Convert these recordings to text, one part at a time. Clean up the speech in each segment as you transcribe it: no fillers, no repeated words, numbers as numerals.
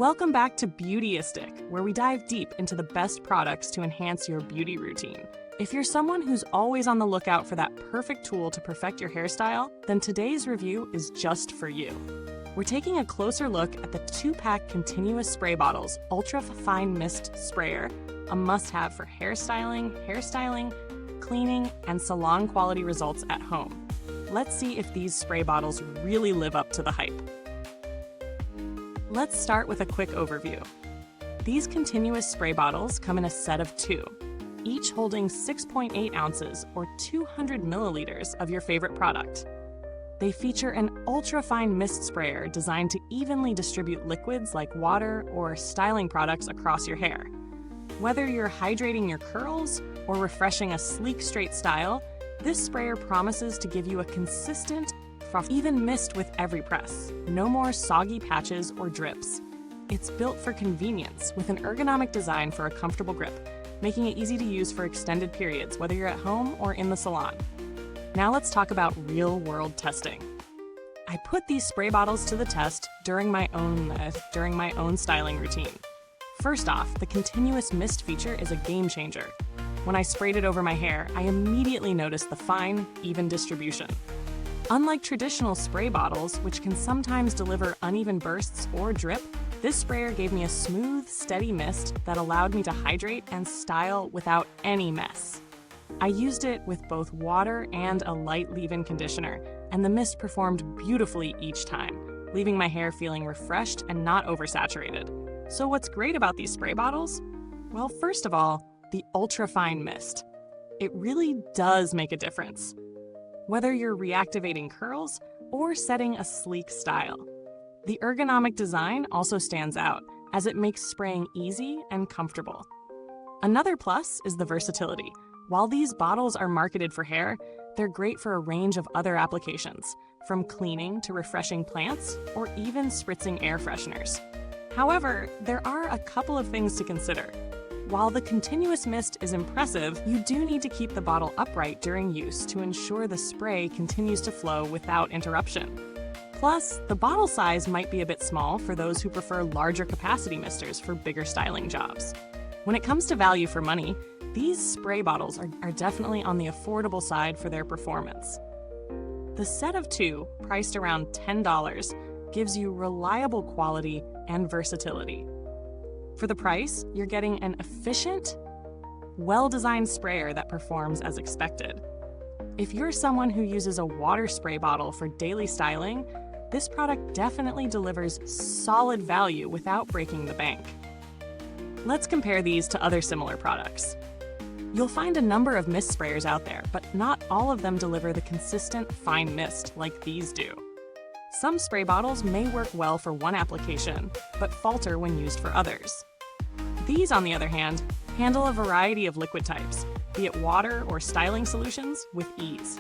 Welcome back to Beautyistic, where we dive deep into the best products to enhance your beauty routine. If you're someone who's always on the lookout for that perfect tool to perfect your hairstyle, then today's review is just for you. We're taking a closer look at the 2-pack continuous spray bottles Ultra Fine Mist Sprayer, a must-have for hairstyling, cleaning, and salon quality results at home. Let's see if these spray bottles really live up to the hype. Let's start with a quick overview. These continuous spray bottles come in a set of 2, each holding 6.8 ounces or 200 milliliters of your favorite product. They feature an ultra-fine mist sprayer designed to evenly distribute liquids like water or styling products across your hair. Whether you're hydrating your curls or refreshing a sleek straight style, this sprayer promises to give you a consistent, even mist with every press. No more soggy patches or drips. It's built for convenience with an ergonomic design for a comfortable grip, making it easy to use for extended periods, whether you're at home or in the salon. Now let's talk about real-world testing. I put these spray bottles to the test during my own styling routine. First off, the continuous mist feature is a game changer. When I sprayed it over my hair, I immediately noticed the fine, even distribution. Unlike traditional spray bottles, which can sometimes deliver uneven bursts or drip, this sprayer gave me a smooth, steady mist that allowed me to hydrate and style without any mess. I used it with both water and a light leave-in conditioner, and the mist performed beautifully each time, leaving my hair feeling refreshed and not oversaturated. So what's great about these spray bottles? Well, first of all, the ultra-fine mist. It really does make a difference, whether you're reactivating curls or setting a sleek style. The ergonomic design also stands out, as it makes spraying easy and comfortable. Another plus is the versatility. While these bottles are marketed for hair, they're great for a range of other applications, from cleaning to refreshing plants or even spritzing air fresheners. However, there are a couple of things to consider. While the continuous mist is impressive, you do need to keep the bottle upright during use to ensure the spray continues to flow without interruption. Plus, the bottle size might be a bit small for those who prefer larger capacity misters for bigger styling jobs. When it comes to value for money, these spray bottles are definitely on the affordable side for their performance. The set of 2, priced around $10, gives you reliable quality and versatility. For the price, you're getting an efficient, well-designed sprayer that performs as expected. If you're someone who uses a water spray bottle for daily styling, this product definitely delivers solid value without breaking the bank. Let's compare these to other similar products. You'll find a number of mist sprayers out there, but not all of them deliver the consistent, fine mist like these do. Some spray bottles may work well for one application, but falter when used for others. These, on the other hand, handle a variety of liquid types, be it water or styling solutions, with ease.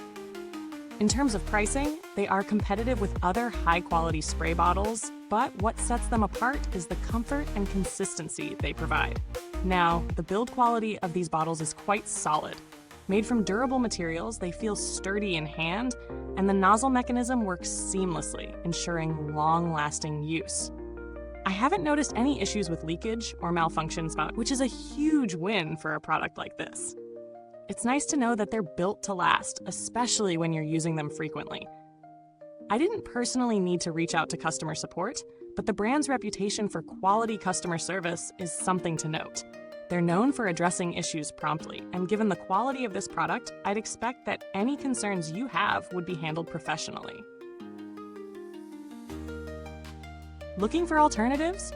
In terms of pricing, they are competitive with other high-quality spray bottles, but what sets them apart is the comfort and consistency they provide. Now, the build quality of these bottles is quite solid. Made from durable materials, they feel sturdy in hand, and the nozzle mechanism works seamlessly, ensuring long-lasting use. I haven't noticed any issues with leakage or malfunctions, which is a huge win for a product like this. It's nice to know that they're built to last, especially when you're using them frequently. I didn't personally need to reach out to customer support, but the brand's reputation for quality customer service is something to note. They're known for addressing issues promptly, and given the quality of this product, I'd expect that any concerns you have would be handled professionally. Looking for alternatives?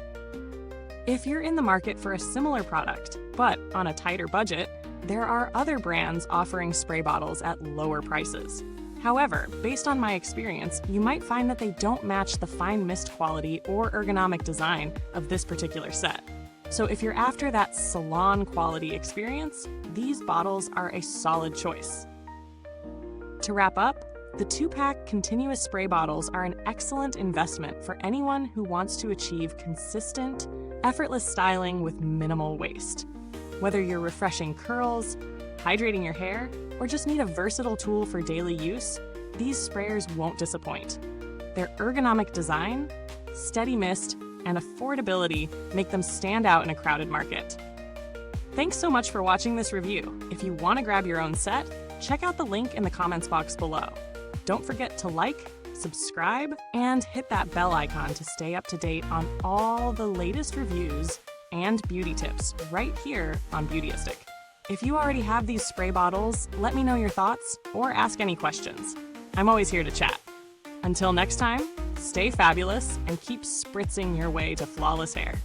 If you're in the market for a similar product, but on a tighter budget, there are other brands offering spray bottles at lower prices. However, based on my experience, you might find that they don't match the fine mist quality or ergonomic design of this particular set. So if you're after that salon quality experience, these bottles are a solid choice. To wrap up, the 2-pack continuous spray bottles are an excellent investment for anyone who wants to achieve consistent, effortless styling with minimal waste. Whether you're refreshing curls, hydrating your hair, or just need a versatile tool for daily use, these sprayers won't disappoint. Their ergonomic design, steady mist, and affordability make them stand out in a crowded market. Thanks so much for watching this review. If you want to grab your own set, check out the link in the comments box below. Don't forget to like, subscribe, and hit that bell icon to stay up to date on all the latest reviews and beauty tips right here on Beautyistic. If you already have these spray bottles, let me know your thoughts or ask any questions. I'm always here to chat. Until next time, stay fabulous and keep spritzing your way to flawless hair.